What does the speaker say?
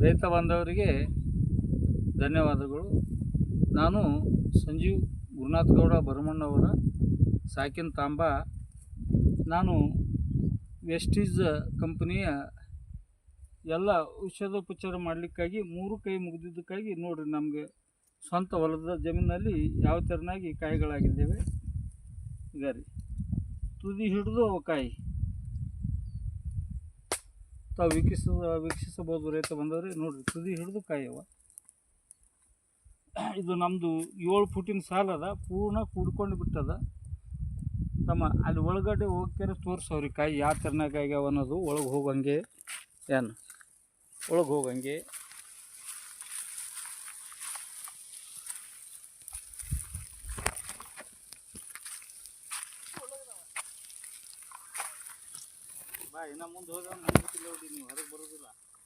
ರೈತ ಬಾಂಧವರಿಗೆ ಧನ್ಯವಾದಗಳು. ನಾನು ಸಂಜೀವ್ ಗುರುನಾಥ್ ಗೌಡ ಭರಮಣ್ಣವರ ಸಾಕಿನ ತಾಂಬ. ನಾನು ವೆಸ್ಟೀಜ್ ಕಂಪನಿಯ ಎಲ್ಲ ಔಷಧೋಪಚಾರ ಮಾಡಲಿಕ್ಕಾಗಿ 3 ಕೈ ಮುಗಿದಿದ್ದಕ್ಕಾಗಿ ನೋಡಿರಿ, ನಮಗೆ ಸ್ವಂತ ಹೊಲದ ಜಮೀನಲ್ಲಿ ಯಾವ ಥರನಾಗಿ ಕಾಯಿಗಳಾಗಿದ್ದೇವೆ. ಈಗ ರೀ ತುದಿ ಹಿಡಿದು ಕಾಯಿ ತಾವು ವೀಕ್ಷಿಸಬಹುದು ರೈತ ಬಂದವ್ರೆ. ನೋಡಿರಿ, ತುದಿ ಹಿಡಿದು ಕಾಯವ. ಇದು ನಮ್ಮದು 7 ಫುಟಿನ ಸಾಲ ಅದ, ಪೂರ್ಣ ಕೂಡ್ಕೊಂಡು ಬಿಟ್ಟದ. ತಮ್ಮ ಅಲ್ಲಿ ಒಳಗಡೆ ಹೋಗ್ತಾರೆ ತೋರಿಸವ್ರಿ ಕಾಯಿ ಯಾವ ಥರನಾಗ ಆಗ್ಯಾವ ಅನ್ನೋದು. ಒಳಗೆ ಹೋಗಂಗೆ ಏನು ಒಳಗೆ ಹೋಗಂಗೆ ಬಾ. ಇನ್ನು ಮುಂದೆ ಹೋದ ನೋಡಿ ನೀವು ಹೊರಗೆ